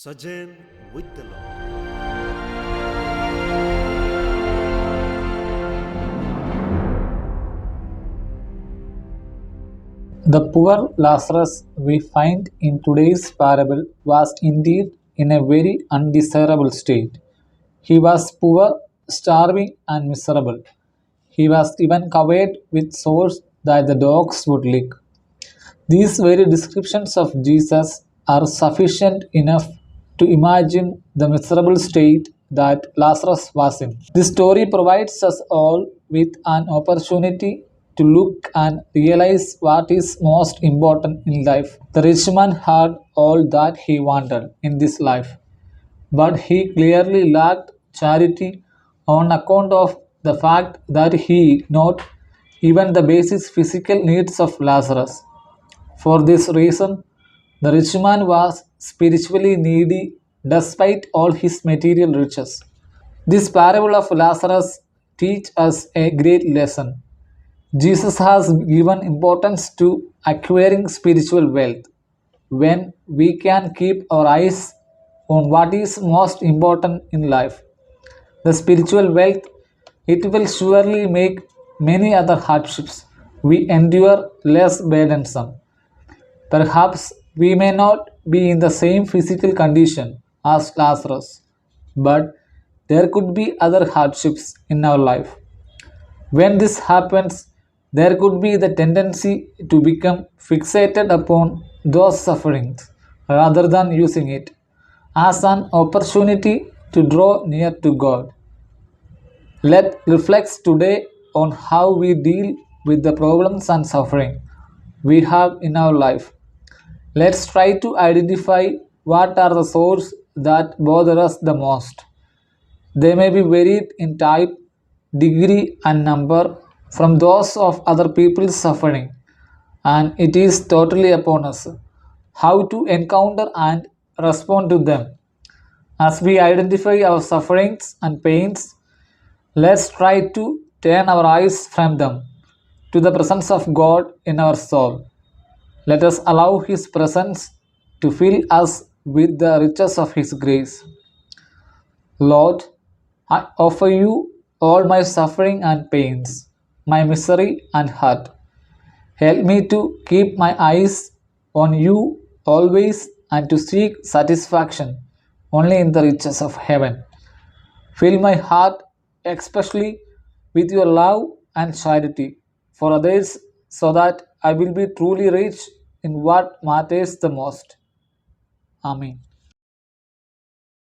Sojourn with the Lord. The poor Lazarus we find in today's parable was indeed in a very undesirable state. He was poor, starving, and miserable. He was even covered with sores that the dogs would lick. These very descriptions of Jesus are sufficient enough to imagine the miserable state that Lazarus was in. This story provides us all with an opportunity to look and realize what is most important in life. The rich man had all that he wanted in this life, but he clearly lacked charity on account of the fact that he ignored even the basic physical needs of Lazarus. For this reason, the rich man was spiritually needy despite all his material riches. This parable of Lazarus teaches us a great lesson. Jesus has given importance to acquiring spiritual wealth. When we can keep our eyes on what is most important in life, the spiritual wealth, it will surely make many other hardships we endure less burdensome. Perhaps we may not be in the same physical condition as Lazarus, but there could be other hardships in our life. When this happens, there could be the tendency to become fixated upon those sufferings rather than using it as an opportunity to draw near to God. Let reflect today on how we deal with the problems and suffering we have in our life. Let's try to identify what are the sources that bother us the most. They may be varied in type, degree, and number from those of other people's suffering, and it is totally upon us how to encounter and respond to them. As we identify our sufferings and pains, let's try to turn our eyes from them to the presence of God in our soul. Let us allow His presence to fill us with the riches of His grace. Lord, I offer you all my suffering and pains, my misery and hurt. Help me to keep my eyes on you always and to seek satisfaction only in the riches of heaven. Fill my heart especially with your love and charity for others so that I will be truly rich in what matters the most. Amen.